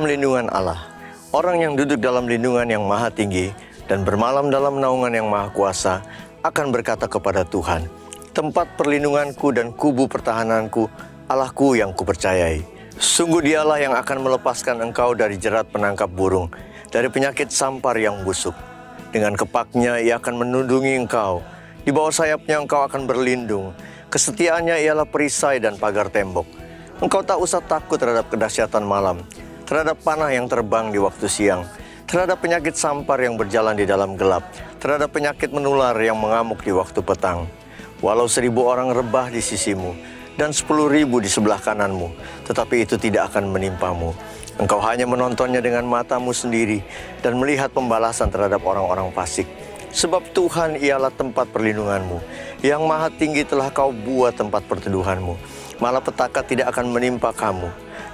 dalam lindungan Allah. Orang yang duduk dalam lindungan yang maha tinggi dan bermalam dalam naungan yang maha kuasa akan berkata kepada Tuhan, tempat perlindunganku dan kubu pertahananku, Allahku yang kupercayai. Sungguh dialah yang akan melepaskan engkau dari jerat penangkap burung, dari penyakit sampar yang busuk. Dengan kepaknya ia akan menundungi engkau, di bawah sayapnya engkau akan berlindung. Kesetiaannya ialah perisai dan pagar tembok. Engkau tak usah takut terhadap kedahsyatan malam, terhadap panah yang terbang di waktu siang, terhadap penyakit sampar yang berjalan di dalam gelap, terhadap penyakit menular yang mengamuk di waktu petang. Walau 1000 orang rebah di sisimu, dan 10.000 di sebelah kananmu, tetapi itu tidak akan menimpamu. Engkau hanya menontonnya dengan matamu sendiri, dan melihat pembalasan terhadap orang-orang fasik. Sebab Tuhan ialah tempat perlindunganmu, yang maha tinggi telah kau buat tempat perteduhanmu. Malapetaka tidak akan menimpa kamu,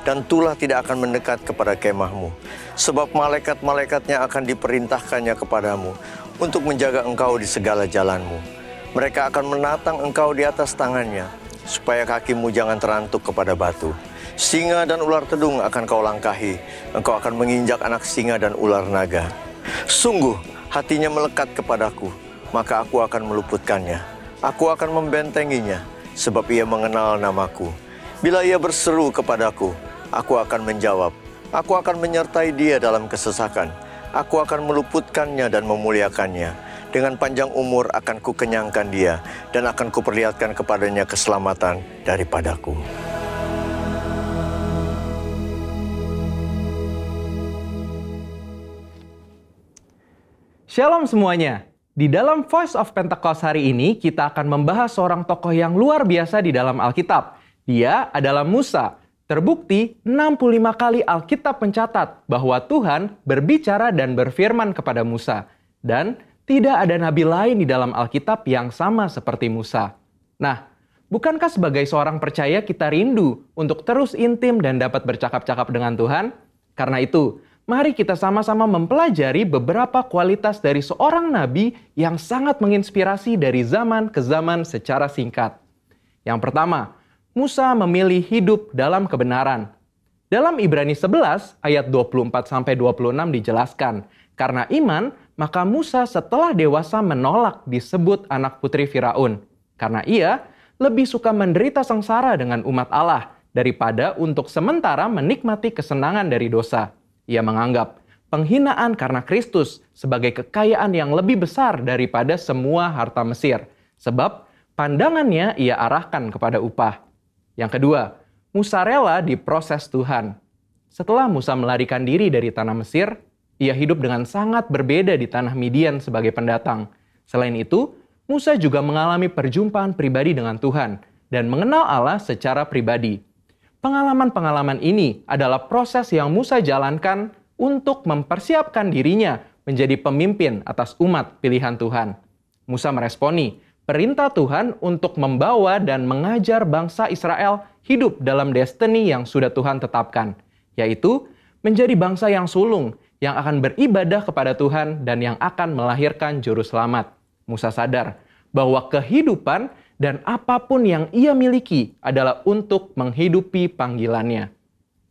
dan tulah tidak akan mendekat kepada kemahmu. Sebab malaikat-malaikatnya akan diperintahkannya kepadamu, untuk menjaga engkau di segala jalanmu. Mereka akan menatang engkau di atas tangannya, supaya kakimu jangan terantuk kepada batu. Singa dan ular tedung akan kau langkahi, engkau akan menginjak anak singa dan ular naga. Sungguh, hatinya melekat kepadaku, maka aku akan meluputkannya. Aku akan membentenginya, sebab ia mengenal namaku. Bila ia berseru kepadaku, aku akan menjawab. Aku akan menyertai dia dalam kesesakan. Aku akan meluputkannya dan memuliakannya. Dengan panjang umur akan kukenyangkan dia, dan akan kuperlihatkan kepadanya keselamatan daripadaku. Shalom semuanya. Di dalam Voice of Pentecost hari ini, kita akan membahas seorang tokoh yang luar biasa di dalam Alkitab. Dia adalah Musa. Terbukti 65 kali Alkitab mencatat bahwa Tuhan berbicara dan berfirman kepada Musa. Dan tidak ada nabi lain di dalam Alkitab yang sama seperti Musa. Nah, bukankah sebagai seorang percaya kita rindu untuk terus intim dan dapat bercakap-cakap dengan Tuhan? Karena itu, mari kita sama-sama mempelajari beberapa kualitas dari seorang nabi yang sangat menginspirasi dari zaman ke zaman secara singkat. Yang pertama, Musa memilih hidup dalam kebenaran. Dalam Ibrani 11 ayat 24-26 dijelaskan, karena iman, maka Musa setelah dewasa menolak disebut anak putri Firaun. Karena ia lebih suka menderita sengsara dengan umat Allah daripada untuk sementara menikmati kesenangan dari dosa. Ia menganggap penghinaan karena Kristus sebagai kekayaan yang lebih besar daripada semua harta Mesir. Sebab pandangannya ia arahkan kepada upah. Yang kedua, Musa rela diproses Tuhan. Setelah Musa melarikan diri dari tanah Mesir, ia hidup dengan sangat berbeda di tanah Midian sebagai pendatang. Selain itu, Musa juga mengalami perjumpaan pribadi dengan Tuhan dan mengenal Allah secara pribadi. Pengalaman-pengalaman ini adalah proses yang Musa jalankan untuk mempersiapkan dirinya menjadi pemimpin atas umat pilihan Tuhan. Musa meresponi perintah Tuhan untuk membawa dan mengajar bangsa Israel hidup dalam destiny yang sudah Tuhan tetapkan, yaitu menjadi bangsa yang sulung, yang akan beribadah kepada Tuhan dan yang akan melahirkan juru selamat. Musa sadar bahwa kehidupan dan apapun yang ia miliki adalah untuk menghidupi panggilannya.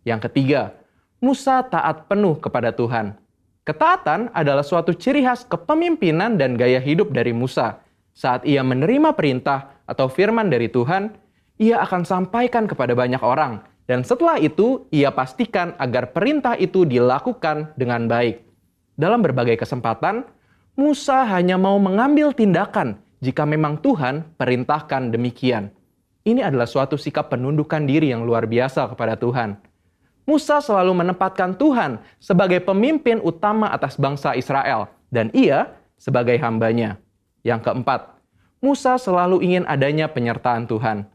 Yang ketiga, Musa taat penuh kepada Tuhan. Ketaatan adalah suatu ciri khas kepemimpinan dan gaya hidup dari Musa. Saat ia menerima perintah atau firman dari Tuhan, ia akan sampaikan kepada banyak orang. Dan setelah itu, ia pastikan agar perintah itu dilakukan dengan baik. Dalam berbagai kesempatan, Musa hanya mau mengambil tindakan jika memang Tuhan perintahkan demikian. Ini adalah suatu sikap penundukan diri yang luar biasa kepada Tuhan. Musa selalu menempatkan Tuhan sebagai pemimpin utama atas bangsa Israel, dan ia sebagai hambanya. Yang keempat, Musa selalu ingin adanya penyertaan Tuhan.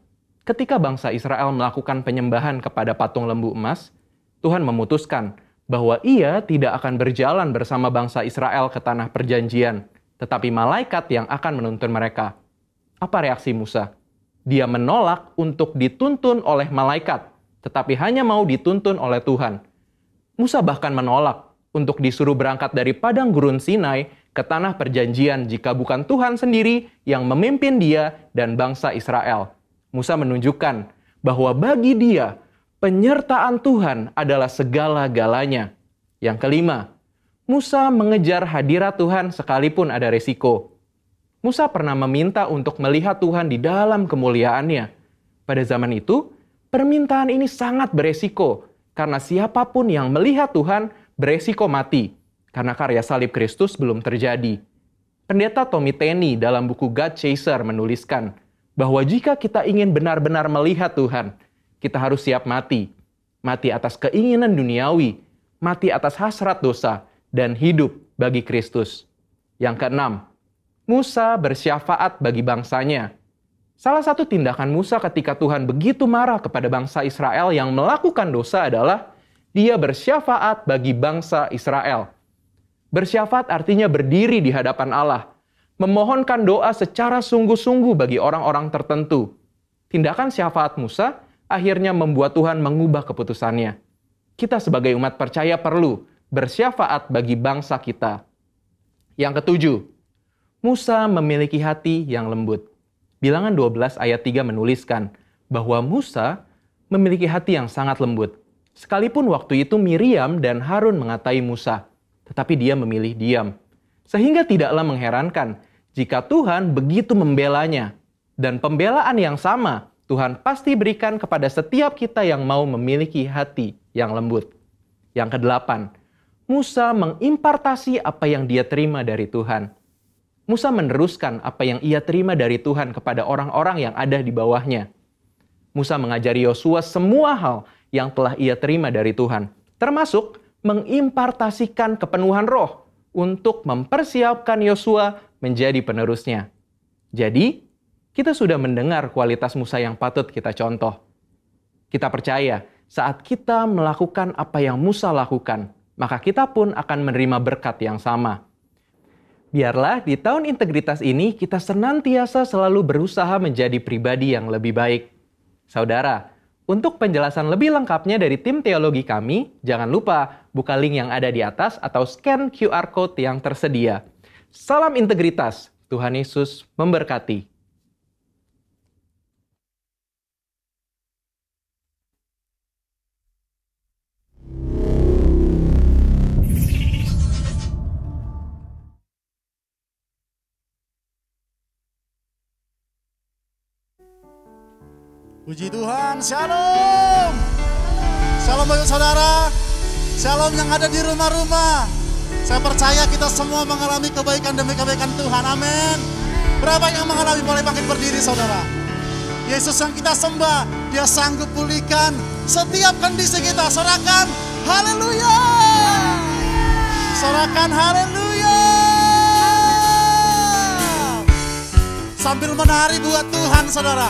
Ketika bangsa Israel melakukan penyembahan kepada patung lembu emas, Tuhan memutuskan bahwa ia tidak akan berjalan bersama bangsa Israel ke tanah perjanjian, tetapi malaikat yang akan menuntun mereka. Apa reaksi Musa? Dia menolak untuk dituntun oleh malaikat, tetapi hanya mau dituntun oleh Tuhan. Musa bahkan menolak untuk disuruh berangkat dari padang gurun Sinai ke tanah perjanjian jika bukan Tuhan sendiri yang memimpin dia dan bangsa Israel. Musa menunjukkan bahwa bagi dia, penyertaan Tuhan adalah segala-galanya. Yang kelima, Musa mengejar hadirat Tuhan sekalipun ada resiko. Musa pernah meminta untuk melihat Tuhan di dalam kemuliaannya. Pada zaman itu, permintaan ini sangat beresiko, karena siapapun yang melihat Tuhan beresiko mati, karena karya salib Kristus belum terjadi. Pendeta Tommy Tenney dalam buku God Chaser menuliskan bahwa jika kita ingin benar-benar melihat Tuhan, kita harus siap mati. Mati atas keinginan duniawi, mati atas hasrat dosa, dan hidup bagi Kristus. Yang keenam, Musa bersyafaat bagi bangsanya. Salah satu tindakan Musa ketika Tuhan begitu marah kepada bangsa Israel yang melakukan dosa adalah dia bersyafaat bagi bangsa Israel. Bersyafaat artinya berdiri di hadapan Allah, memohonkan doa secara sungguh-sungguh bagi orang-orang tertentu. Tindakan syafaat Musa akhirnya membuat Tuhan mengubah keputusannya. Kita sebagai umat percaya perlu bersyafaat bagi bangsa kita. Yang ketujuh, Musa memiliki hati yang lembut. Bilangan 12 ayat 3 menuliskan bahwa Musa memiliki hati yang sangat lembut. Sekalipun waktu itu Miriam dan Harun mengatai Musa, tetapi dia memilih diam. Sehingga tidaklah mengherankan jika Tuhan begitu membelanya. Dan pembelaan yang sama Tuhan pasti berikan kepada setiap kita yang mau memiliki hati yang lembut. Yang kedelapan, Musa mengimpartasi apa yang dia terima dari Tuhan. Musa meneruskan apa yang ia terima dari Tuhan kepada orang-orang yang ada di bawahnya. Musa mengajari Yosua semua hal yang telah ia terima dari Tuhan, termasuk mengimpartasikan kepenuhan roh untuk mempersiapkan Yosua menjadi penerusnya. Jadi, kita sudah mendengar kualitas Musa yang patut kita contoh. Kita percaya saat kita melakukan apa yang Musa lakukan, maka kita pun akan menerima berkat yang sama. Biarlah di tahun integritas ini kita senantiasa selalu berusaha menjadi pribadi yang lebih baik. Saudara, untuk penjelasan lebih lengkapnya dari tim teologi kami, jangan lupa buka link yang ada di atas atau scan QR Code yang tersedia. Salam integritas, Tuhan Yesus memberkati. Puji Tuhan, shalom. Shalom bagi saudara, shalom yang ada di rumah-rumah. Saya percaya kita semua mengalami kebaikan demi kebaikan Tuhan, amin. Berapa yang mengalami, boleh bangkit berdiri saudara. Yesus yang kita sembah, dia sanggup pulihkan setiap kondisi kita. Sorakan haleluya. Sorakan haleluya. Sambil menari buat Tuhan saudara.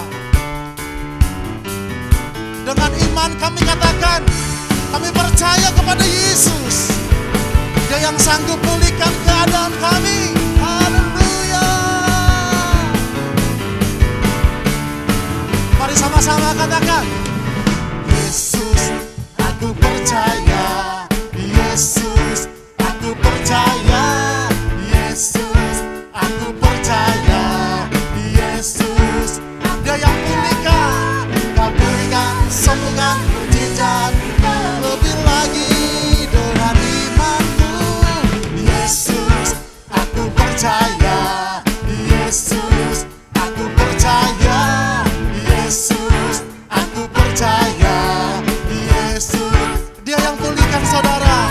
Dengan iman kami katakan, kami percaya kepada Yesus. Dia yang sanggup pulihkan keadaan kami. Haleluya. Mari sama-sama katakan, Yesus, aku percaya. Yesus, aku percaya. Yesus, aku percaya. Yesus, dia yang pulihkan. Sembuhkan mujizat lebih lagi dengan imanku. Yesus, aku percaya. Yesus, aku percaya. Yesus, aku percaya. Yesus, dia yang pulihkan saudara.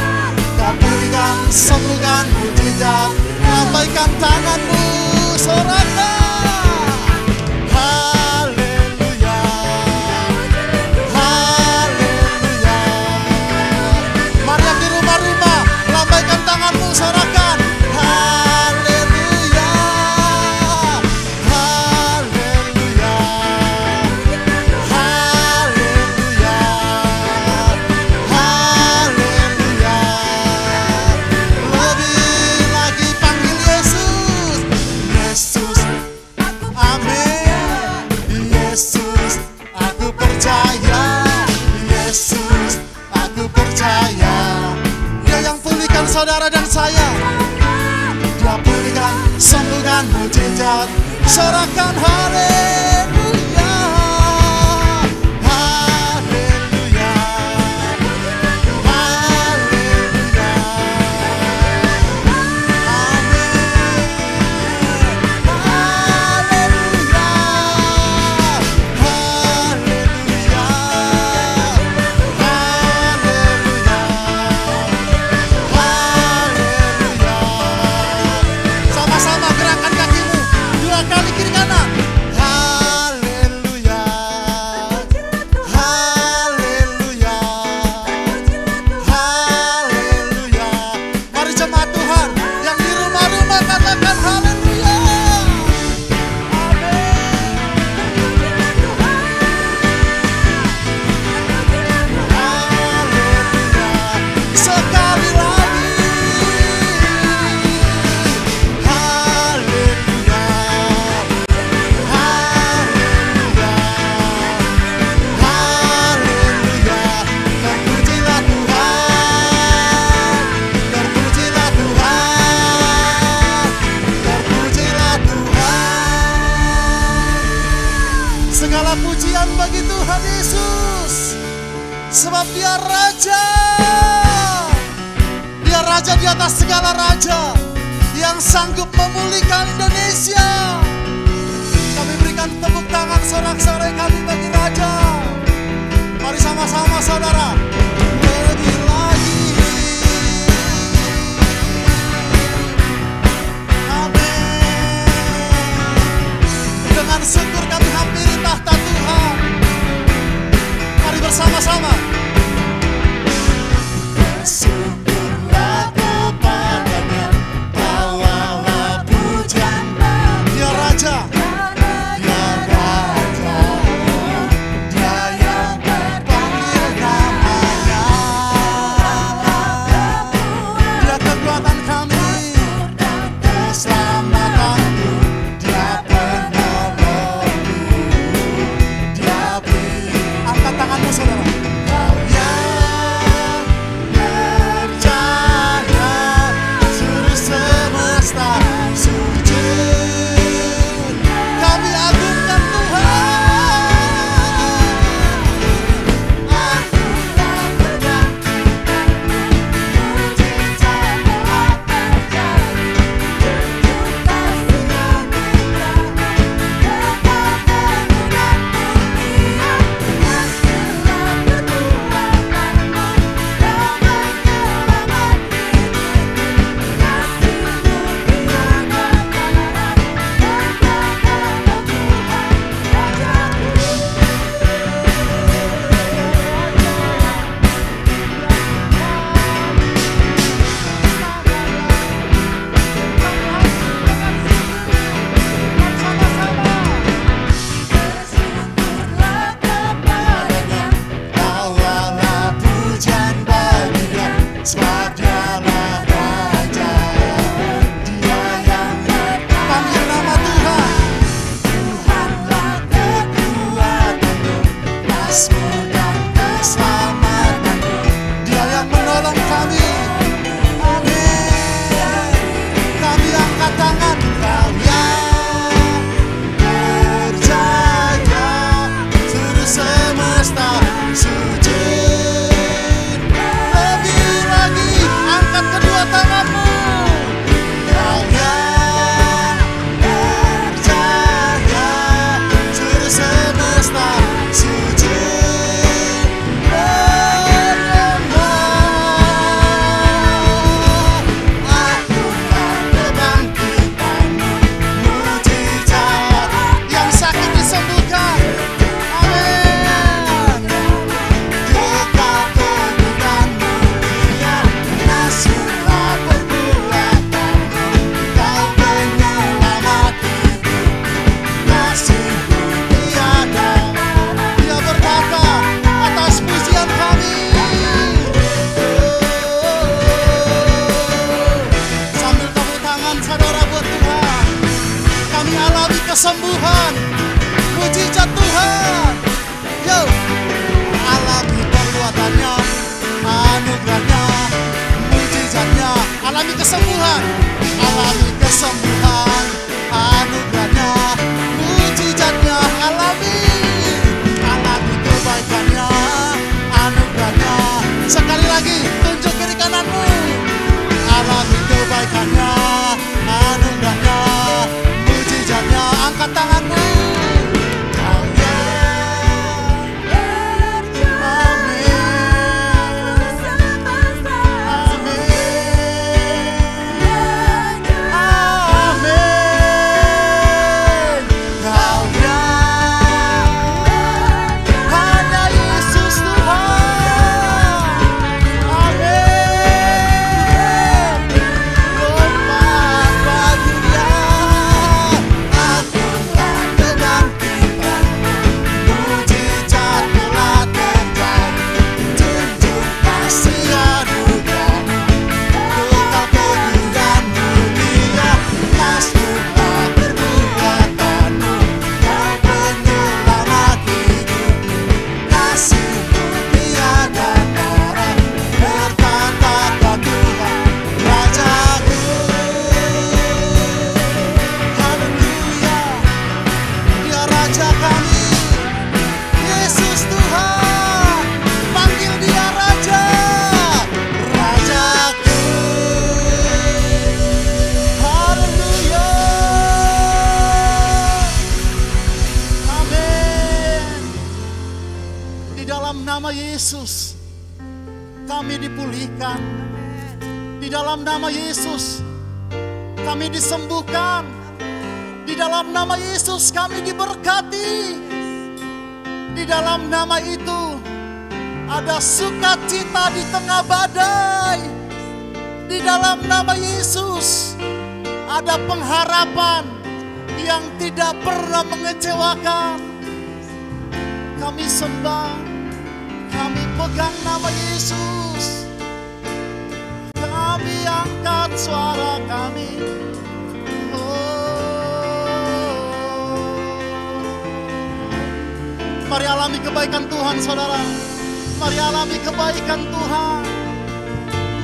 Kau pulihkan, sembuhkan mujizat. Lambaikan tanganmu, sorakan. Sorakan haleluya, haleluya, haleluya, haleluya. Lebih lagi panggil Yesus, Yesus, amin. Yesus, aku percaya. Yesus, aku percaya. Dia yang pulihkan saudara dan saya. Dia pulihkan, sembuhkan mujizat. Sorakan haleluya, haleluya. sebab Dia Raja. Dia Raja di atas segala raja, yang sanggup memulihkan Indonesia. Kami berikan tepuk tangan sorak-sorai kami bagi Raja. Mari sama-sama saudara. Lebih lagi. Amin. Dengan syukur kami hampiri tahta Tuhan. Mari bersama-sama. Syukurlah kepadanya, bawalah pujian. Dia Raja. Dia Raja. Dia yang terpanggil namanya. Dia kekuatan kami, keselamatanku. Dia penolongku. Dia beri. Angkat tanganmu saudara. Kau yang berjaya, seluruh semesta sujud. Kami agungkan Tuhan. Aku tak pernah mujizatmu apa terjadi. Tunjuk kasih-Nya kepadamu dan dunia. Kasihlah kekuatanmu, damai selamat hidupku. Kasih-Mu tiada tara, katakanlah Tuhan Bersyukurlah kepadanya, bawalah pujian bagi Dia, sebab Dialah Raja. Dia yang terpanggil nama Tuhan. Tuhanlah kekuatanku, Mazmur dan keselamatanku. Dia yang menolong kami. Amin. Kami angkat tangan. Kau yang berjaya, seluruh semesta sujud. Lebih lagi, angkat kedua tanganmu. Kau yang berjaya, seluruh semesta sujud. Aku kebangkitanmu, mujizat, yang sakit disembuhkan. Amin. Dekat kemuliaan Mulia, kasihlah kekuatanmu, Kau penyelamat hidupku. Kasih-Mu tiada. Dia berkata atas pujian kami. Sambil tepuk tangan saudara buat Tuhan. Kami alami kesembuhan, mujizat Tuhan. Yo, alami perbuatannya, anugerahnya, mujizatnya. Alami kesembuhan, anugerahnya, mujizatnya. Alami kebaikannya, anugerahnya. Sekali lagi, tunjuk kiri kananmu. Alami kebaikannya, anugerahnya, mujizatnya. Angkat tanganmu. Kau yang berjaya, amin. Yesus kami dipulihkan. Di dalam nama Yesus kami disembuhkan. Di dalam nama Yesus kami diberkati. Di dalam nama itu ada sukacita di tengah badai. Di dalam nama Yesus ada pengharapan yang tidak pernah mengecewakan. Kami sembah, kami pegang nama Yesus. Kami angkat suara kami. Mari alami kebaikan Tuhan, saudara. Mari alami kebaikan Tuhan.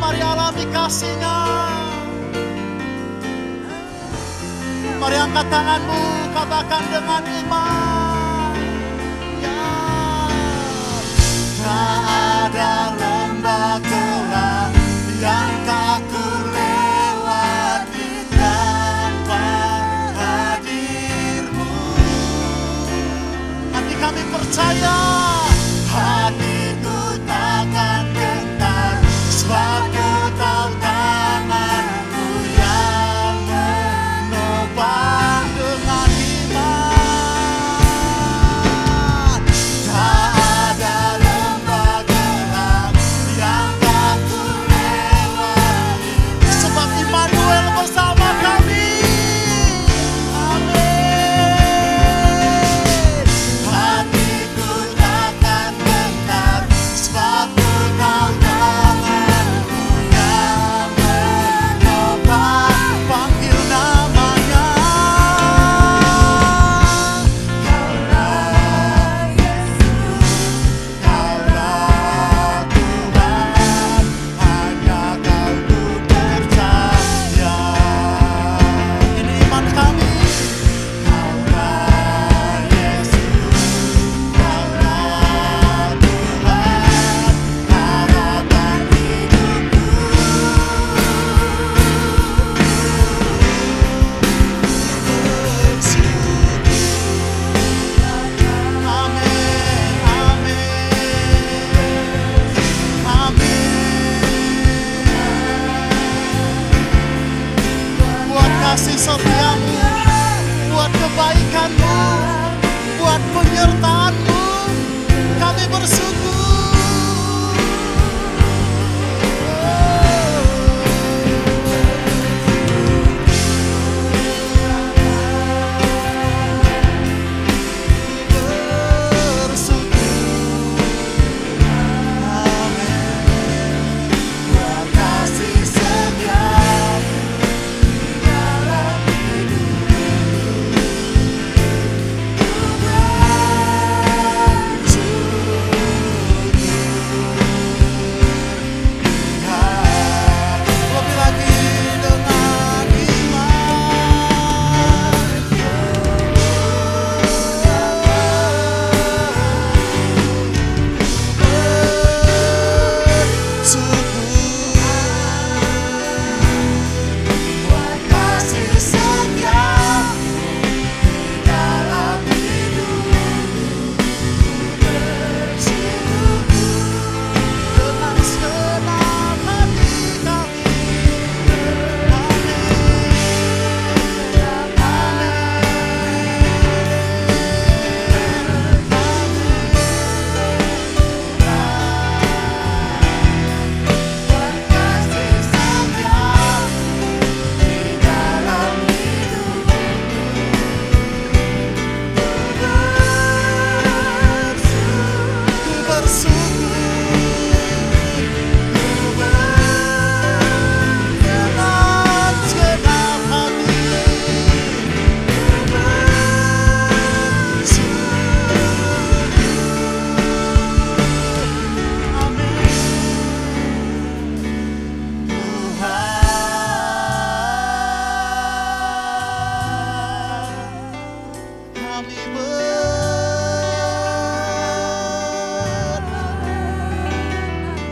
Mari alami kasih-Nya. Mari angkat tanganmu, katakan dengan iman. Ya, tak ada lembah gelap yang tak ku lewati tanpa hadir-Mu. Hati kami percaya, hatiku takkan gentar, sebab ku tahu tangan-Mu yang menopang dengan iman. Tak ada lembah gelap yang tak ku lewati, sebab Immanuel bersama kami. Amin. Hatiku takkan gentar, sebab ku tahu tangan-Mu yang menopang. Panggil namanya. Kaulah Yesus, Kaulah Tuhan, hanya Kau ku percaya. Ini iman kami. Kaulah Yesus, Kaulah Tuhan, harapan hidupku. Amin, amin, amin. Buat kasih setia-Mu, buat kebaikan-Mu, buat penyertaan-Mu, kami bersyukur. Buat kasih setia-Mu dalam lebih lagi dengan buat kasih setia-Mu dalam hidupku, bersyukur dengan senang hati kami. Buat kasih setia-Mu dalam hidupku,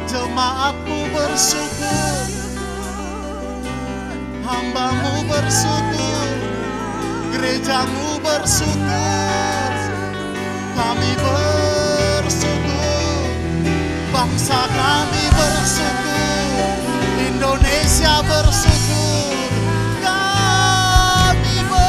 jemaat-Mu bersyukur, hamba-Mu bersyukur, gereja-Mu bersyukur, kami bersyukur. Bangsa kami bersyukur, Indonesia bersyukur, kami bersyukur.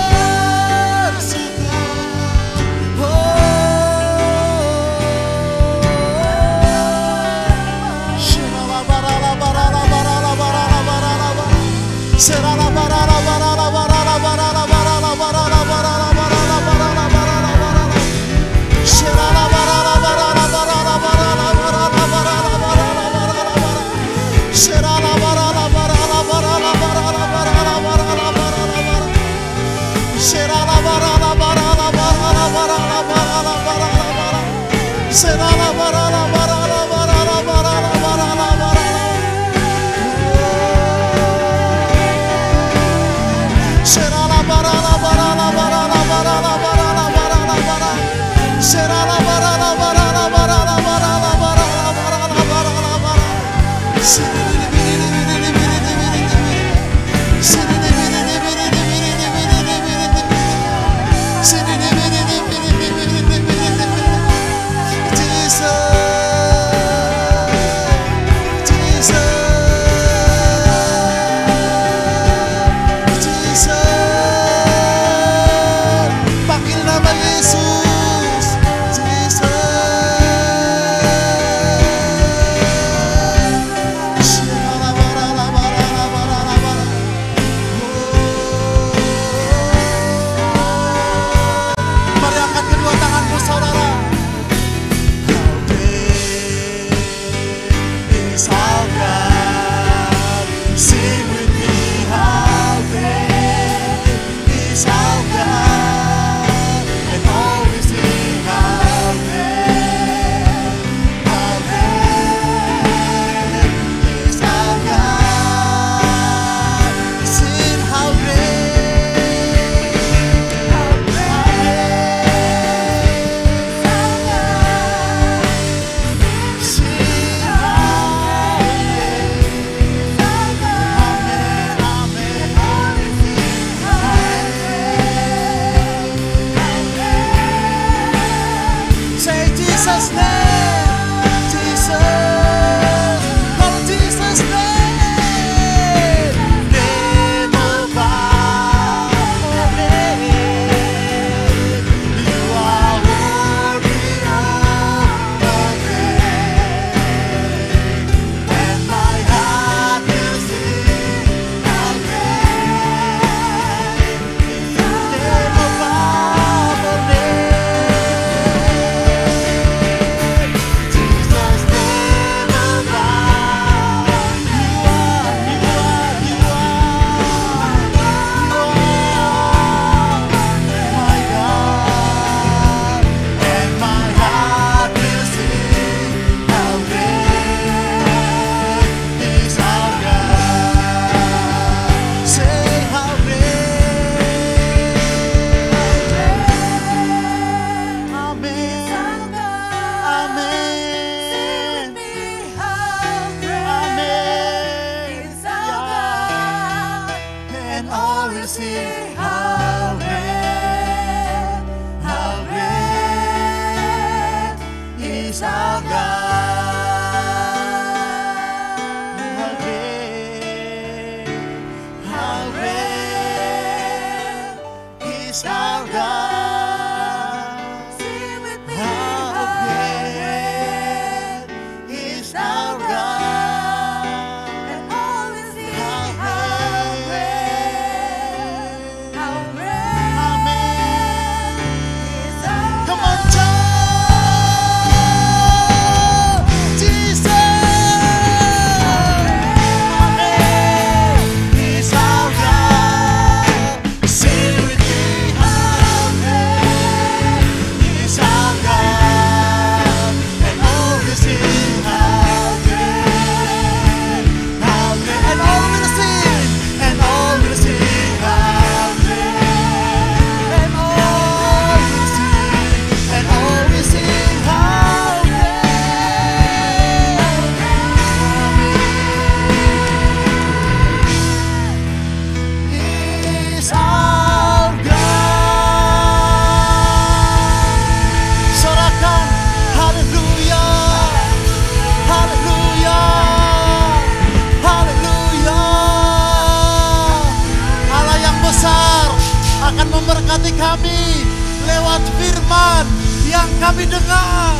akan memberkati kami lewat firman yang kami dengar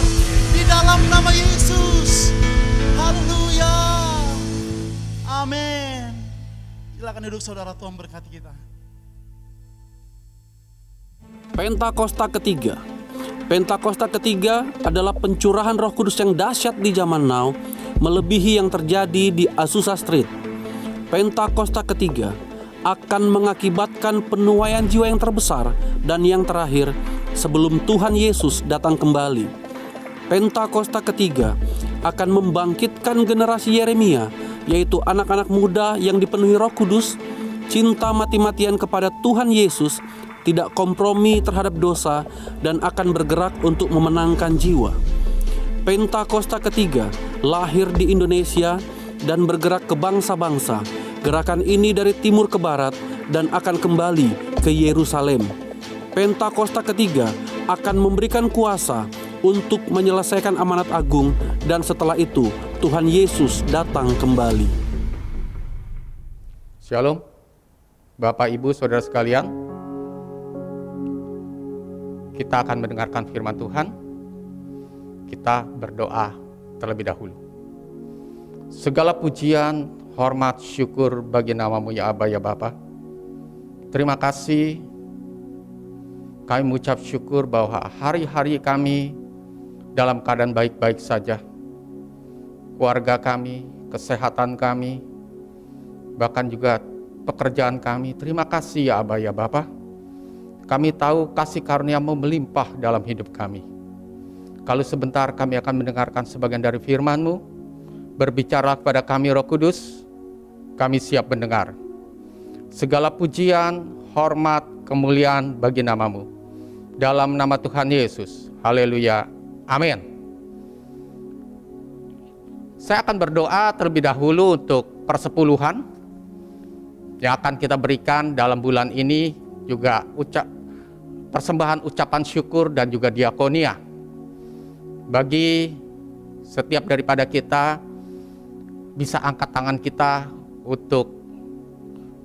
di dalam nama Yesus. Haleluya. Amin. Silakan duduk saudara, Tuhan berkati kita. Pentakosta ketiga. Pentakosta ketiga adalah pencurahan Roh Kudus yang dahsyat di zaman now, melebihi yang terjadi di Azusa Street. Pentakosta ketiga akan mengakibatkan penuaian jiwa yang terbesar dan yang terakhir sebelum Tuhan Yesus datang kembali. Pentakosta ketiga akan membangkitkan generasi Yeremia, yaitu anak-anak muda yang dipenuhi Roh Kudus, cinta mati-matian kepada Tuhan Yesus, tidak kompromi terhadap dosa, dan akan bergerak untuk memenangkan jiwa. Pentakosta ketiga lahir di Indonesia dan bergerak ke bangsa-bangsa. Gerakan ini dari timur ke barat dan akan kembali ke Yerusalem. Pentakosta ketiga akan memberikan kuasa untuk menyelesaikan amanat agung, dan setelah itu Tuhan Yesus datang kembali. Shalom, Bapak Ibu Saudara sekalian. Kita akan mendengarkan firman Tuhan. Kita berdoa terlebih dahulu. Segala pujian, hormat, syukur bagi nama-Mu ya Aba ya Bapa. Terima kasih. Kami mengucap syukur bahwa hari-hari kami dalam keadaan baik-baik saja. Keluarga kami, kesehatan kami, bahkan juga pekerjaan kami. Terima kasih ya Aba ya Bapa. Kami tahu kasih karunia-Mu melimpah dalam hidup kami. Kalau sebentar kami akan mendengarkan sebagian dari firman-Mu, berbicara kepada kami Roh Kudus, kami siap mendengar. Segala pujian, hormat, kemuliaan bagi nama-Mu. Dalam nama Tuhan Yesus. Haleluya. Amin. Saya akan berdoa terlebih dahulu untuk persepuluhan yang akan kita berikan dalam bulan ini, juga persembahan ucapan syukur dan juga diakonia. Bagi setiap daripada kita bisa angkat tangan kita untuk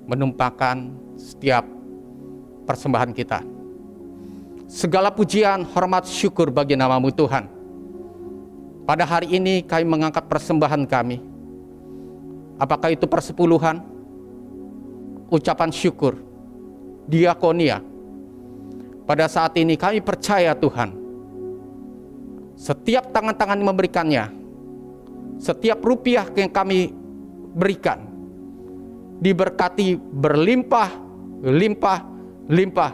menumpahkan setiap persembahan kita. Segala pujian, hormat, syukur bagi nama-Mu Tuhan. Pada hari ini kami mengangkat persembahan kami. Apakah itu persepuluhan, ucapan syukur, diakonia. Pada saat ini kami percaya Tuhan, setiap tangan-tangan yang memberikannya, setiap rupiah yang kami berikan, diberkati berlimpah, limpah, limpah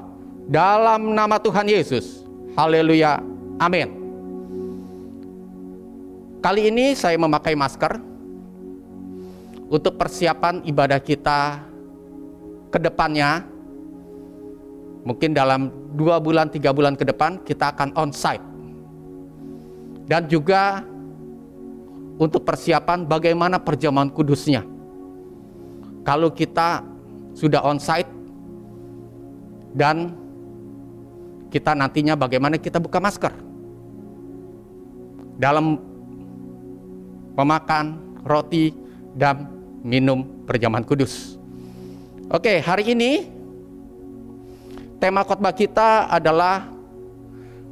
dalam nama Tuhan Yesus. Haleluya. Amin. Kali ini saya memakai masker untuk persiapan ibadah kita ke depannya. Mungkin dalam 2 bulan, 3 bulan ke depan kita akan on-site. Dan juga untuk persiapan bagaimana perjamuan kudusnya. Kalau kita sudah on-site dan kita nantinya bagaimana kita buka masker dalam memakan roti dan minum perjamuan kudus. Oke, hari ini tema khotbah kita adalah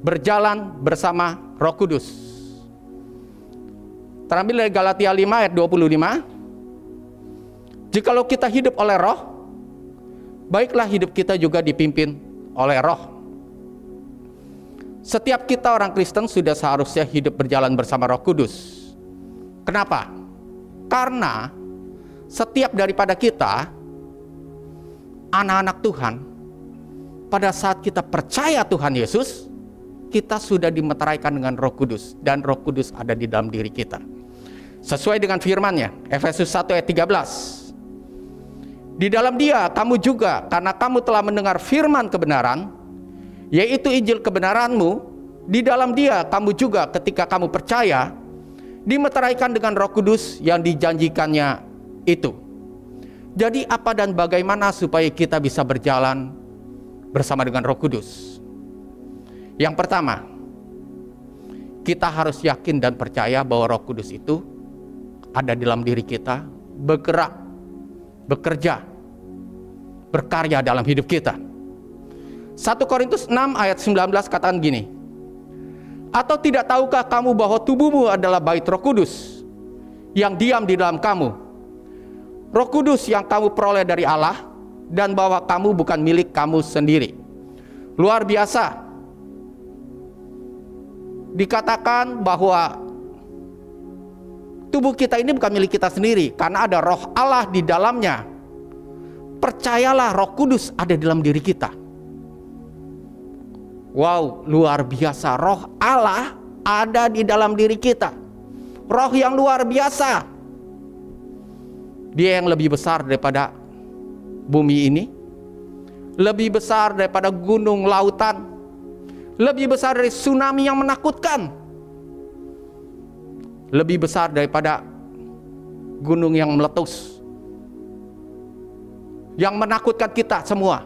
berjalan bersama Roh Kudus. Terambil dari Galatia 5 ayat 25. Jikalau kita hidup oleh Roh, baiklah hidup kita juga dipimpin oleh Roh. Setiap kita orang Kristen sudah seharusnya hidup berjalan bersama Roh Kudus. Kenapa? Karena setiap daripada kita, anak-anak Tuhan, pada saat kita percaya Tuhan Yesus, kita sudah dimeteraikan dengan Roh Kudus, dan Roh Kudus ada di dalam diri kita. Sesuai dengan firman-Nya, Efesus 1 ayat 13. Di dalam Dia kamu juga, karena kamu telah mendengar firman kebenaran, yaitu Injil kebenaran-Mu, di dalam Dia kamu juga ketika kamu percaya, dimeteraikan dengan Roh Kudus yang dijanjikannya itu. Jadi apa dan bagaimana supaya kita bisa berjalan bersama dengan Roh Kudus? Yang pertama, kita harus yakin dan percaya bahwa Roh Kudus itu ada di dalam diri kita, bergerak, bekerja, berkarya dalam hidup kita. 1 Korintus 6 ayat 19 katakan gini, atau tidak tahukah kamu bahwa tubuhmu adalah bait Roh Kudus yang diam di dalam kamu, Roh Kudus yang kamu peroleh dari Allah, dan bahwa kamu bukan milik kamu sendiri. Luar biasa. Dikatakan bahwa tubuh kita ini bukan milik kita sendiri, karena ada Roh Allah di dalamnya. Percayalah, Roh Kudus ada di dalam diri kita. Wow, luar biasa. Roh Allah ada di dalam diri kita. Roh yang luar biasa. Dia yang lebih besar daripada bumi ini, lebih besar daripada gunung, lautan, lebih besar dari tsunami yang menakutkan, lebih besar daripada gunung yang meletus, yang menakutkan kita semua.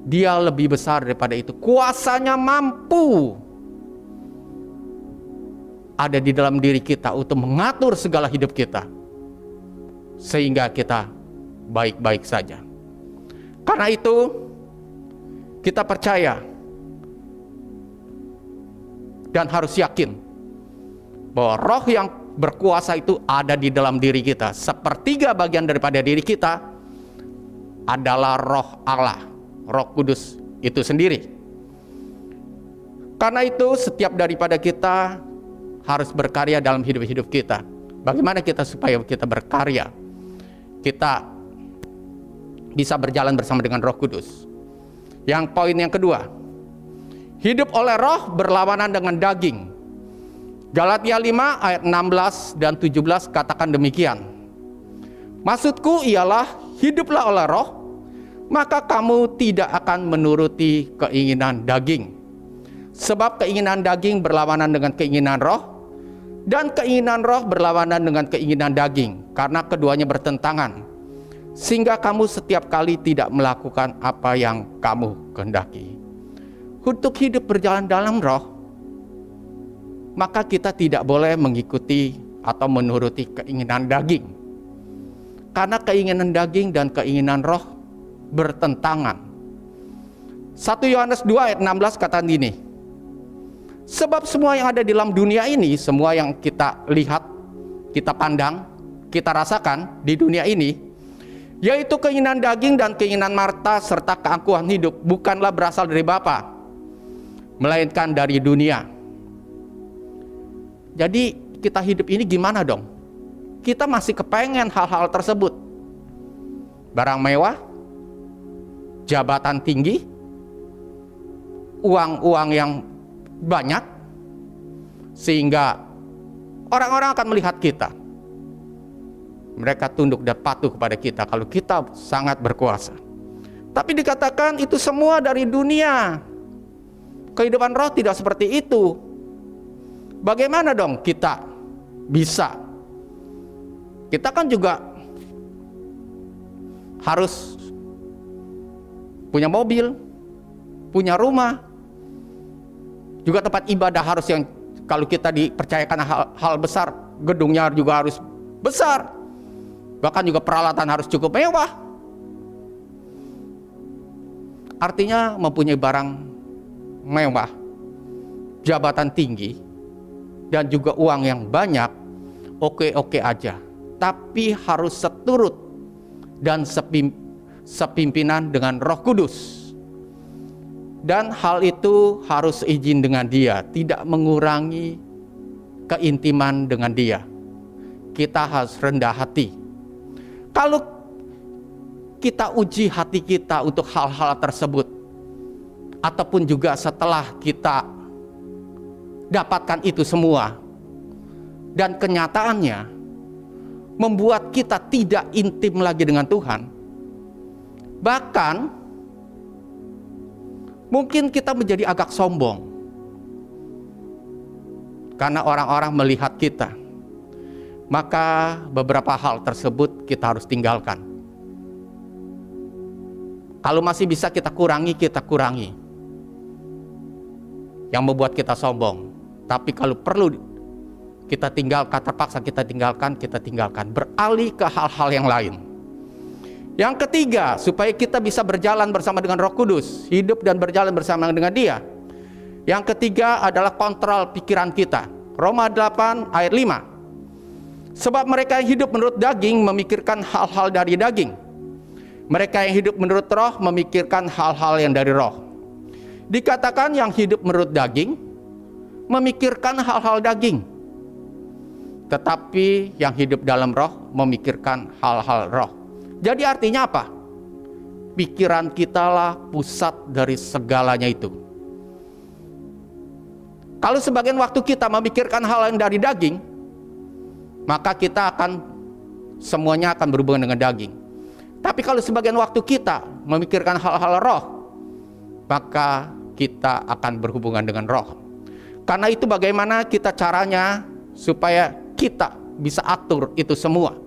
Dia lebih besar daripada itu. Kuasanya mampu ada di dalam diri kita untuk mengatur segala hidup kita, sehingga kita baik-baik saja. Karena itu kita percaya dan harus yakin bahwa Roh yang berkuasa itu ada di dalam diri kita. Sepertiga bagian daripada diri kita adalah Roh Allah, Roh Kudus itu sendiri. Karena itu setiap daripada kita harus berkarya dalam hidup-hidup kita. Bagaimana kita supaya kita berkarya? Kita bisa berjalan bersama dengan Roh Kudus. Yang poin yang kedua, hidup oleh roh berlawanan dengan daging. Galatia 5 ayat 16 dan 17 katakan demikian. Maksudku ialah hiduplah oleh roh, maka kamu tidak akan menuruti keinginan daging. Sebab keinginan daging berlawanan dengan keinginan roh, dan keinginan roh berlawanan dengan keinginan daging, karena keduanya bertentangan, sehingga kamu setiap kali tidak melakukan apa yang kamu kehendaki. Untuk hidup berjalan dalam roh, maka kita tidak boleh mengikuti atau menuruti keinginan daging. Karena keinginan daging dan keinginan roh bertentangan. 1 Yohanes 2 ayat 16 kata gini, sebab semua yang ada di dalam dunia ini, semua yang kita lihat, kita pandang, kita rasakan di dunia ini, yaitu keinginan daging dan keinginan marta serta keangkuhan hidup, bukanlah berasal dari Bapa, melainkan dari dunia. Jadi kita hidup ini gimana dong? Kita masih kepengen hal-hal tersebut. Barang mewah, jabatan tinggi, uang-uang yang banyak, sehingga orang-orang akan melihat kita. Mereka tunduk dan patuh kepada kita kalau kita sangat berkuasa. Tapi dikatakan itu semua dari dunia. Kehidupan roh tidak seperti itu. Bagaimana dong kita bisa? Kita kan juga harus punya mobil, punya rumah, juga tempat ibadah harus yang kalau kita dipercayakan hal besar, gedungnya juga harus besar. Bahkan juga peralatan harus cukup mewah. Artinya mempunyai barang mewah, jabatan tinggi, dan juga uang yang banyak, oke-oke aja. Tapi harus seturut dan sepimpinan dengan Roh Kudus. Dan hal itu harus izin dengan Dia, tidak mengurangi keintiman dengan Dia. Kita harus rendah hati. Kalau kita uji hati kita untuk hal-hal tersebut, ataupun juga setelah kita dapatkan itu semua, dan kenyataannya membuat kita tidak intim lagi dengan Tuhan, bahkan mungkin kita menjadi agak sombong karena orang-orang melihat kita. Maka beberapa hal tersebut kita harus tinggalkan. Kalau masih bisa kita kurangi, kita kurangi yang membuat kita sombong. Tapi kalau perlu kita tinggalkan, terpaksa kita tinggalkan. Beralih ke hal-hal yang lain. Yang ketiga, supaya kita bisa berjalan bersama dengan Roh Kudus, hidup dan berjalan bersama dengan Dia. Yang ketiga adalah kontrol pikiran kita. Roma 8 ayat 5. Sebab mereka yang hidup menurut daging memikirkan hal-hal dari daging. Mereka yang hidup menurut roh memikirkan hal-hal yang dari roh. Dikatakan yang hidup menurut daging memikirkan hal-hal daging. Tetapi yang hidup dalam roh memikirkan hal-hal roh. Jadi artinya apa? Pikiran kita lah pusat dari segalanya itu. Kalau sebagian waktu kita memikirkan hal yang dari daging, maka kita akan semuanya akan berhubungan dengan daging. Tapi kalau sebagian waktu kita memikirkan hal-hal roh, maka kita akan berhubungan dengan roh. Karena itu bagaimana kita caranya supaya kita bisa atur itu semua.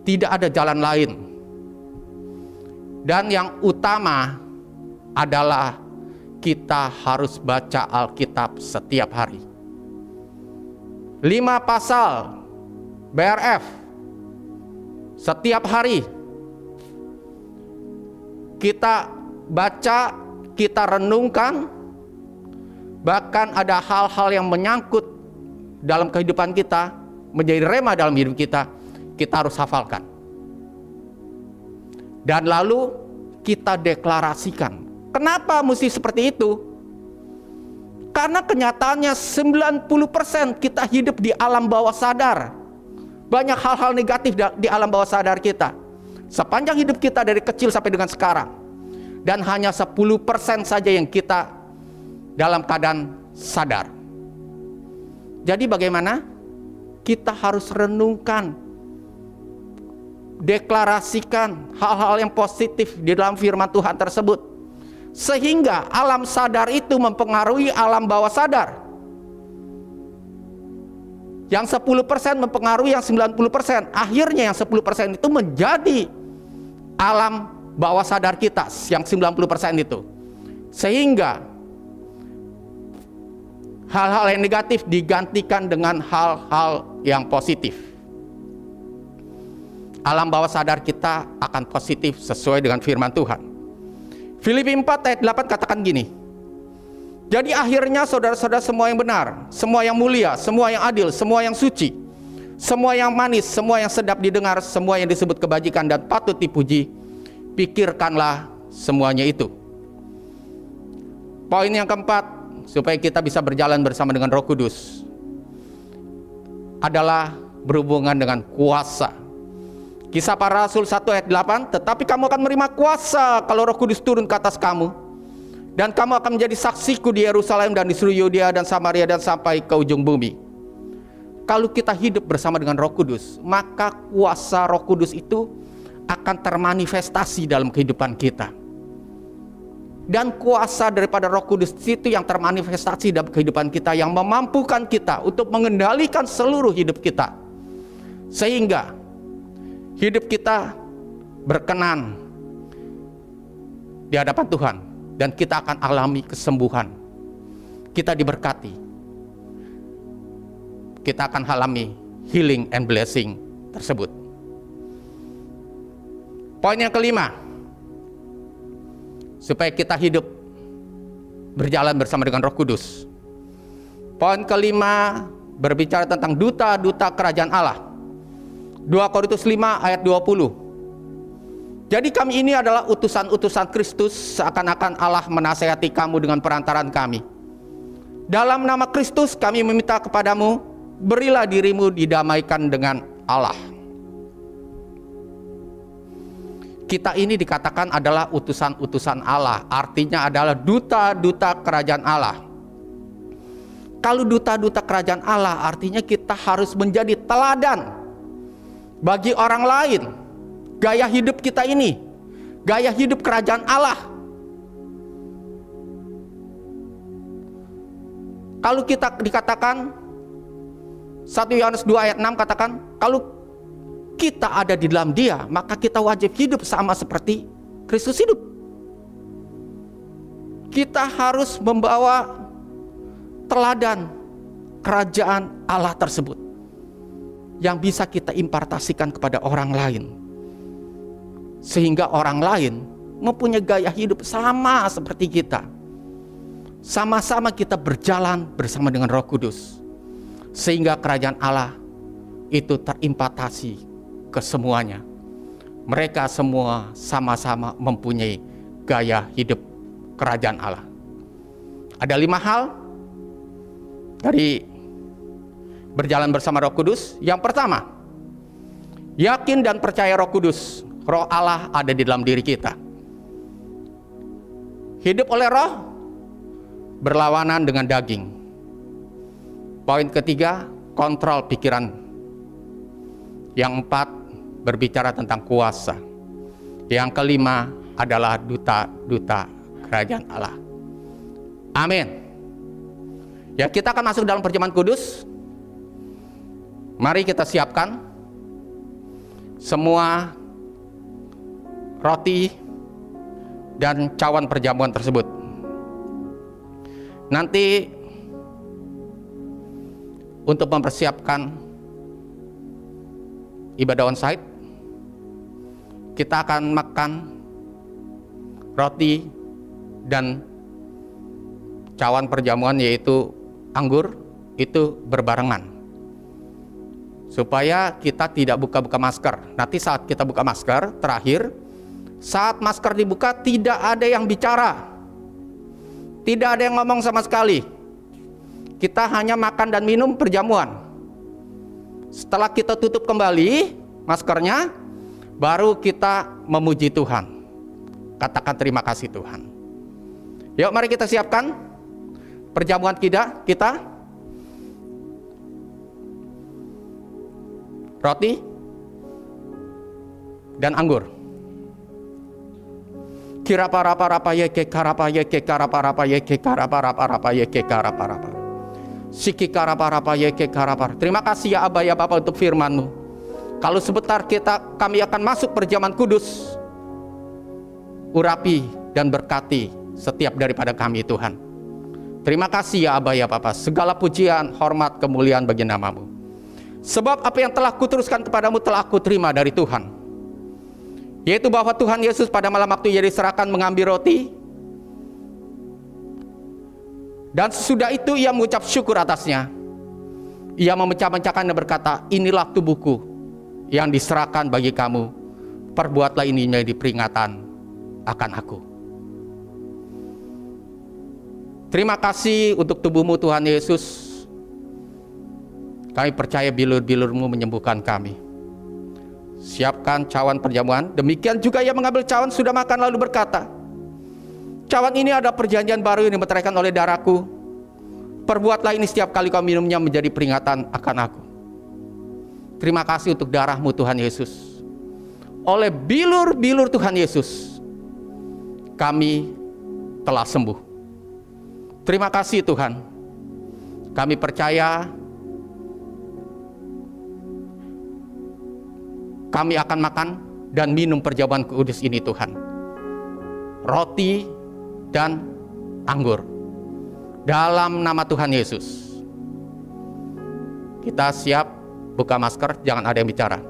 Tidak ada jalan lain. Dan yang utama adalah kita harus baca Alkitab setiap hari. 5 pasal BRF setiap hari kita baca, kita renungkan. Bahkan ada hal-hal yang menyangkut dalam kehidupan kita, menjadi rema dalam hidup kita harus hafalkan. Dan lalu kita deklarasikan. Kenapa mesti seperti itu? Karena kenyataannya 90% kita hidup di alam bawah sadar. Banyak hal-hal negatif di alam bawah sadar kita. Sepanjang hidup kita dari kecil sampai dengan sekarang. Dan hanya 10% saja yang kita dalam keadaan sadar. Jadi bagaimana? Kita harus renungkan, deklarasikan hal-hal yang positif di dalam firman Tuhan tersebut. Sehingga alam sadar itu mempengaruhi alam bawah sadar. Yang 10% mempengaruhi yang 90%. Akhirnya yang 10% itu menjadi alam bawah sadar kita, yang 90% itu. Sehingga hal-hal yang negatif digantikan dengan hal-hal yang positif. Alam bawah sadar kita akan positif sesuai dengan firman Tuhan. Filipi 4 ayat 8 katakan gini. Jadi akhirnya saudara-saudara semua yang benar, semua yang mulia, semua yang adil, semua yang suci, semua yang manis, semua yang sedap didengar, semua yang disebut kebajikan dan patut dipuji, pikirkanlah semuanya itu. Poin yang keempat, supaya kita bisa berjalan bersama dengan Roh Kudus, adalah berhubungan dengan kuasa. Kisah Para Rasul 1 ayat 8, tetapi kamu akan menerima kuasa kalau Roh Kudus turun ke atas kamu, dan kamu akan menjadi saksiku di Yerusalem dan di seluruh Yudea dan Samaria dan sampai ke ujung bumi. Kalau kita hidup bersama dengan Roh Kudus, maka kuasa Roh Kudus itu akan termanifestasi dalam kehidupan kita. Dan kuasa daripada Roh Kudus itu yang termanifestasi dalam kehidupan kita, yang memampukan kita untuk mengendalikan seluruh hidup kita. Sehingga hidup kita berkenan di hadapan Tuhan. Dan kita akan alami kesembuhan. Kita diberkati. Kita akan alami healing and blessing tersebut. Poin yang kelima, supaya kita hidup berjalan bersama dengan Roh Kudus. Poin kelima berbicara tentang duta-duta kerajaan Allah. 2 Korintus 5 ayat 20. Jadi kami ini adalah utusan-utusan Kristus, seakan-akan Allah menasihati kamu dengan perantaran kami. Dalam nama Kristus kami meminta kepadamu, berilah dirimu didamaikan dengan Allah. Kita ini dikatakan adalah utusan-utusan Allah, artinya adalah duta-duta kerajaan Allah. Kalau duta-duta kerajaan Allah, artinya kita harus menjadi teladan bagi orang lain. Gaya hidup kita ini, gaya hidup kerajaan Allah. Kalau kita dikatakan 1 Yohanes 2 ayat 6 katakan, kalau kita ada di dalam Dia, maka kita wajib hidup sama seperti Kristus hidup. Kita harus membawa teladan kerajaan Allah tersebut yang bisa kita impartasikan kepada orang lain. sehingga orang lain mempunyai gaya hidup sama seperti kita. Sama-sama kita berjalan bersama dengan Roh Kudus, sehingga kerajaan Allah itu terimpatasi ke semuanya. Mereka semua sama-sama mempunyai gaya hidup kerajaan Allah. Ada 5 hal dari berjalan bersama Roh Kudus. Yang pertama, yakin dan percaya Roh Kudus. Roh Allah ada di dalam diri kita. Hidup oleh Roh berlawanan dengan daging. Poin ketiga, kontrol pikiran. Yang 4, berbicara tentang kuasa. Yang kelima adalah duta-duta kerajaan Allah. Amin. Ya, kita akan masuk dalam perjamuan kudus. Mari kita siapkan semua roti dan cawan perjamuan tersebut. Nanti untuk mempersiapkan ibadah onsite, kita akan makan roti dan cawan perjamuan, yaitu anggur, itu berbarengan, supaya kita tidak buka-buka masker. Nanti saat kita buka masker terakhir, saat masker dibuka tidak ada yang bicara, tidak ada yang ngomong sama sekali. Kita hanya makan dan minum perjamuan. Setelah kita tutup kembali maskernya, baru kita memuji Tuhan. Katakan terima kasih Tuhan. Yuk, mari kita siapkan perjamuan kita. Roti dan anggur. Kirapa-rapa-rapa yeke karapa yeke karapa-rapa yeke karapa-rapa-rapa yeke karapa-rapa. Siki karapa-rapa yeke karapa. Terima kasih ya Aba ya Bapa untuk firman-Mu. Kalau sebentar kami akan masuk perjamuan kudus, urapi dan berkati setiap daripada kami Tuhan. Terima kasih ya Aba ya Bapa. Segala pujian, hormat, kemuliaan bagi nama-Mu. Sebab apa yang telah kuteruskan kepadamu telah kuterima dari Tuhan, yaitu bahwa Tuhan Yesus pada malam waktu Ia diserahkan mengambil roti, dan sesudah itu Ia mengucap syukur atasnya. Ia memecah-mecahkan dan berkata, inilah tubuhku yang diserahkan bagi kamu, perbuatlah ini menjadi peringatan akan aku. Terima kasih untuk tubuh-Mu Tuhan Yesus. Kami percaya bilur-bilur-Mu menyembuhkan kami. Siapkan cawan perjamuan. Demikian juga Ia mengambil cawan sudah makan lalu berkata, cawan ini ada perjanjian baru yang dimeteraikan oleh darahku. Perbuatlah ini setiap kali kau minumnya menjadi peringatan akan aku. Terima kasih untuk darah-Mu Tuhan Yesus. Oleh bilur-bilur Tuhan Yesus, kami telah sembuh. Terima kasih Tuhan. Kami percaya kami akan makan dan minum perjamuan kudus ini Tuhan. Roti dan anggur. Dalam nama Tuhan Yesus. Kita siap buka masker, jangan ada yang bicara.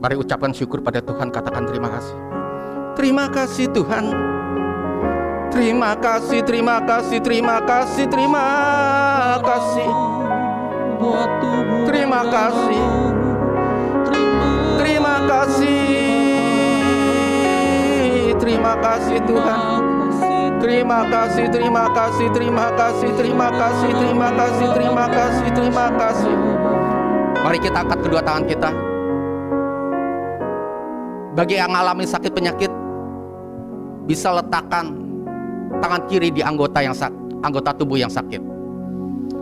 Mari ucapkan syukur pada Tuhan, katakan terima kasih. Terima kasih Tuhan. Terima kasih, terima kasih, terima kasih, terima kasih. Terima kasih. Terima kasih. Terima kasih Tuhan. Terima kasih, terima kasih, terima kasih, terima kasih, terima kasih, terima kasih, terima kasih. Mari kita angkat kedua tangan kita. Bagi yang mengalami sakit penyakit, bisa letakkan tangan kiri di anggota tubuh yang sakit.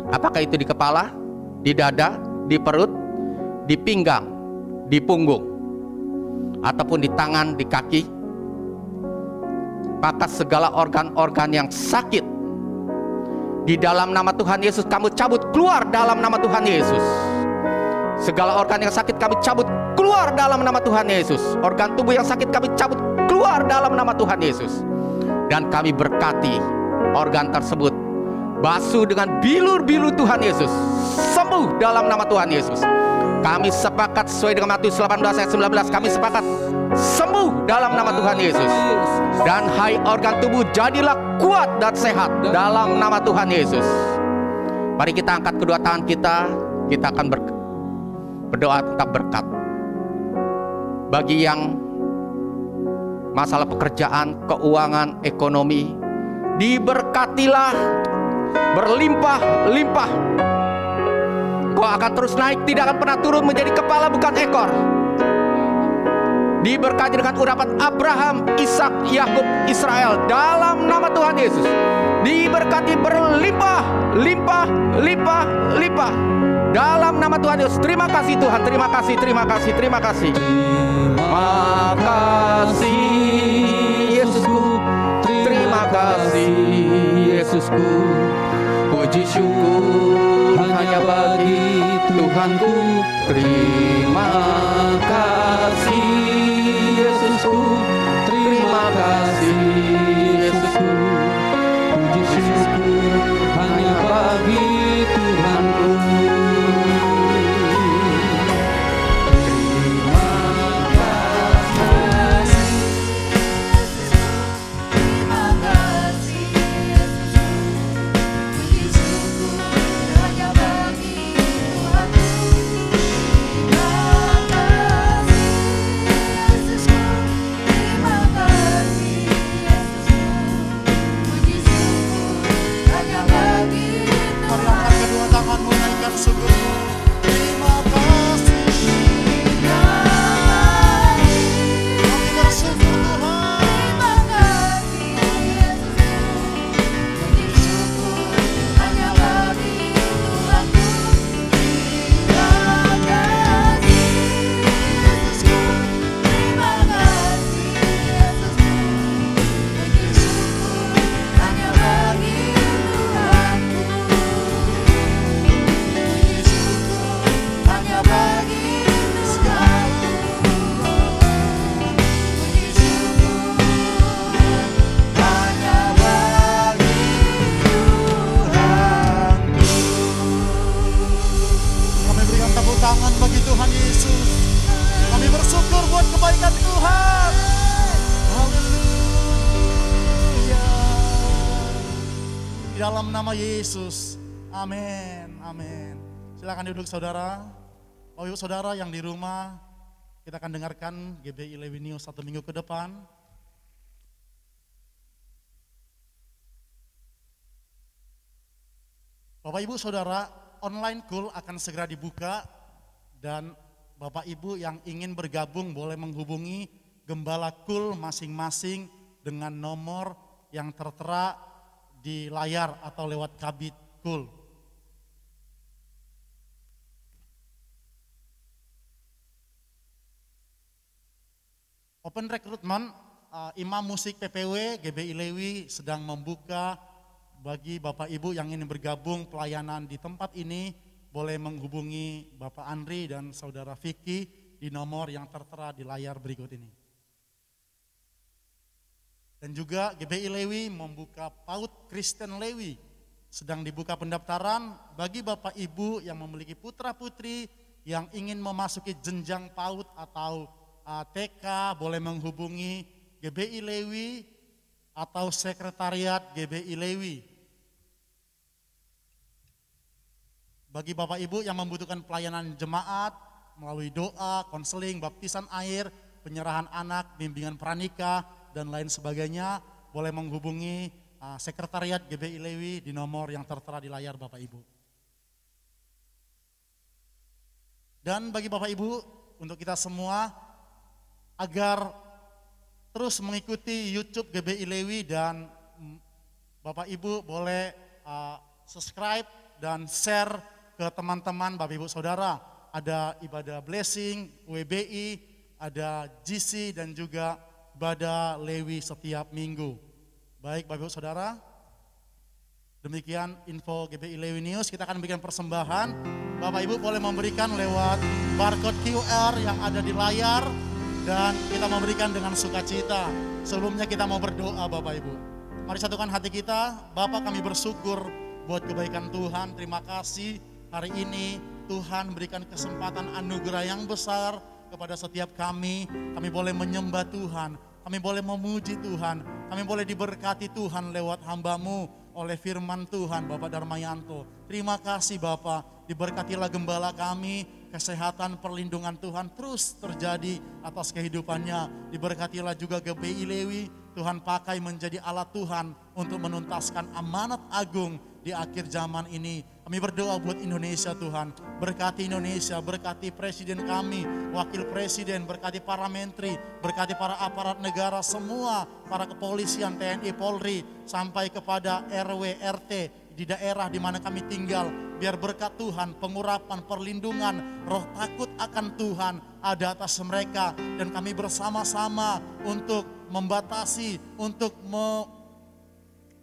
Apakah itu di kepala, di dada, di perut, di pinggang, di punggung. ataupun di tangan, di kaki, maka segala organ-organ yang sakit di dalam nama Tuhan Yesus kamu cabut keluar dalam nama Tuhan Yesus. Segala organ yang sakit kami cabut keluar dalam nama Tuhan Yesus. Organ tubuh yang sakit kami cabut keluar dalam nama Tuhan Yesus. Dan kami berkati organ tersebut basuh dengan bilur-bilur Tuhan Yesus, sembuh dalam nama Tuhan Yesus. Kami sepakat sesuai dengan Matius 18 ayat 19, kami sepakat sembuh dalam nama Tuhan Yesus. Dan hai organ tubuh, jadilah kuat dan sehat dalam nama Tuhan Yesus. Mari kita angkat kedua tangan kita akan berdoa tentang berkat. Bagi yang masalah pekerjaan, keuangan, ekonomi, diberkatilah berlimpah-limpah. Kau akan terus naik, tidak akan pernah turun, menjadi kepala bukan ekor. Diberkati dengan urapan Abraham, Ishak, Yakub, Israel dalam nama Tuhan Yesus. Diberkati berlimpah, limpah, limpah, limpah dalam nama Tuhan Yesus. Terima kasih Tuhan, terima kasih, terima kasih, terima kasih. Terima kasih Yesusku, terima kasih Yesusku. Puji syukur hanya bagi Tuhanku. Terima kasih Yesusku, terima kasih Yesusku. Puji syukur hanya bagi Tuhanku. Dalam nama Yesus, amin, amin. Silakan duduk saudara. Oh ibu saudara yang di rumah, kita akan dengarkan GBI Lewi News 1 minggu ke depan. Bapak ibu saudara, online call akan segera dibuka dan Bapak ibu yang ingin bergabung boleh menghubungi gembala call masing-masing dengan nomor yang tertera di layar atau lewat kabit cool. Open recruitment, Imam Musik PPW GBI Lewi sedang membuka bagi Bapak Ibu yang ingin bergabung pelayanan di tempat ini, boleh menghubungi Bapak Andri dan Saudara Vicky di nomor yang tertera di layar berikut ini. Dan juga GBI Lewi membuka PAUD Kristen Lewi. Sedang dibuka pendaftaran bagi Bapak Ibu yang memiliki putra-putri yang ingin memasuki jenjang PAUD atau TK, boleh menghubungi GBI Lewi atau Sekretariat GBI Lewi. Bagi Bapak Ibu yang membutuhkan pelayanan jemaat melalui doa, konseling, baptisan air, penyerahan anak, bimbingan pranikah, dan lain sebagainya, boleh menghubungi Sekretariat GBI Lewi di nomor yang tertera di layar Bapak Ibu. Dan bagi Bapak Ibu, untuk kita semua, agar terus mengikuti YouTube GBI Lewi dan Bapak Ibu boleh subscribe dan share ke teman-teman Bapak Ibu Saudara. Ada ibadah blessing, WBI, ada GC dan juga Bada Lewi setiap minggu. Baik Bapak Ibu Saudara, demikian info GBI Lewi News. Kita akan memberikan persembahan. Bapak Ibu boleh memberikan lewat barcode QR yang ada di layar, dan kita memberikan dengan sukacita. Sebelumnya kita mau berdoa Bapak Ibu. Mari satukan hati kita. Bapak, kami bersyukur buat kebaikan Tuhan. Terima kasih hari ini Tuhan berikan kesempatan anugerah yang besar kepada setiap kami. Kami boleh menyembah Tuhan, kami boleh memuji Tuhan, kami boleh diberkati Tuhan lewat hamba-Mu oleh firman Tuhan Bapak Darmayanto. Terima kasih Bapak, diberkatilah gembala kami, kesehatan perlindungan Tuhan terus terjadi atas kehidupannya. Diberkatilah juga GBI Lewi, Tuhan pakai menjadi alat Tuhan untuk menuntaskan amanat agung di akhir zaman ini. Kami berdoa buat Indonesia Tuhan, berkati Indonesia, berkati presiden kami, wakil presiden, berkati para menteri, berkati para aparat negara semua, para kepolisian, TNI, Polri, sampai kepada RW, RT di daerah di mana kami tinggal. Biar berkat Tuhan, pengurapan, perlindungan, roh takut akan Tuhan ada atas mereka. Dan kami bersama-sama untuk membatasi, untuk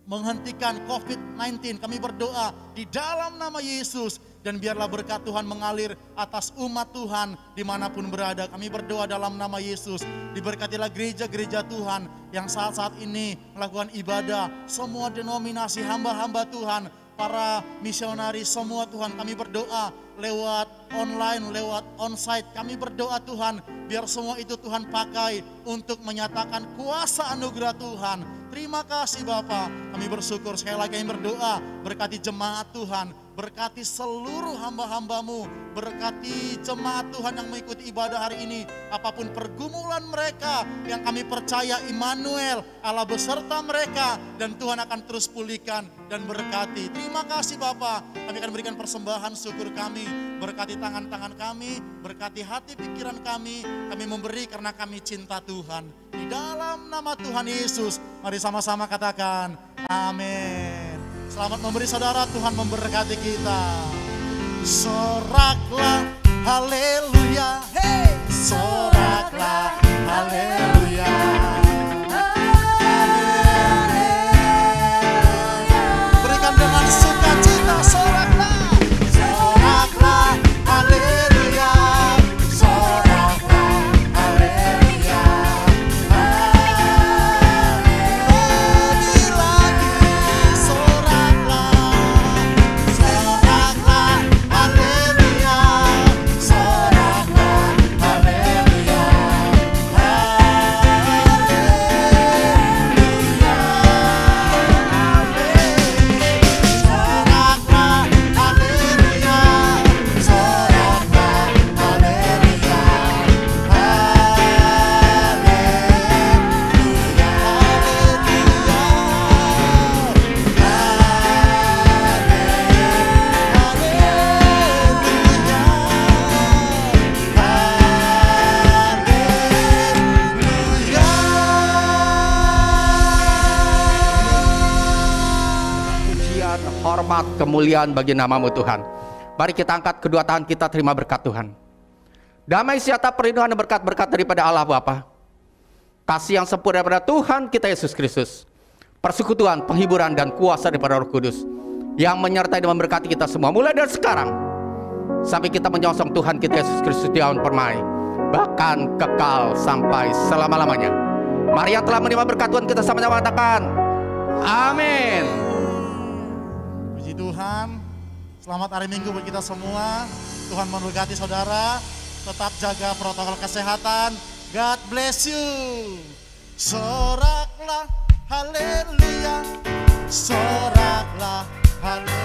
menghentikan COVID-19. Kami berdoa di dalam nama Yesus, dan biarlah berkat Tuhan mengalir atas umat Tuhan dimanapun berada. Kami berdoa dalam nama Yesus. Diberkatilah gereja-gereja Tuhan yang saat-saat ini melakukan ibadah, semua denominasi hamba-hamba Tuhan, para misionari semua Tuhan. Kami berdoa lewat online, lewat onsite. Kami berdoa Tuhan, biar semua itu Tuhan pakai untuk menyatakan kuasa anugerah Tuhan. Terima kasih Bapa, kami bersyukur. Sekali lagi kami berdoa, berkati jemaat Tuhan, berkati seluruh hamba-hamba-Mu, berkati jemaat Tuhan yang mengikuti ibadah hari ini. Apapun pergumulan mereka, yang kami percaya Immanuel, Allah beserta mereka, dan Tuhan akan terus pulihkan dan berkati. Terima kasih Bapa, kami akan berikan persembahan syukur kami. Berkati tangan-tangan kami, berkati hati pikiran kami memberi karena kami cinta Tuhan. Di dalam nama Tuhan Yesus, mari sama-sama katakan amin. Selamat memberi saudara, Tuhan memberkati kita. Soraklah haleluya, hey, soraklah haleluya. Berikan dengan sukacita, soraklah. Hormat, kemuliaan bagi nama-Mu Tuhan. Mari kita angkat kedua tangan kita, terima berkat Tuhan. Damai sejahtera, perlindungan dan berkat-berkat daripada Allah Bapa, kasih yang sempurna daripada Tuhan kita Yesus Kristus, persekutuan, penghiburan dan kuasa daripada Roh Kudus yang menyertai dan memberkati kita semua mulai dari sekarang sampai kita menyongsong Tuhan kita Yesus Kristus di awan permai, bahkan kekal sampai selama-lamanya. Mari yang telah menerima berkat Tuhan kita sama-sama katakan amin. Puji Tuhan, selamat hari Minggu buat kita semua. Tuhan memberkati saudara, tetap jaga protokol kesehatan. God bless you. Soraklah haleluya, soraklah haleluya.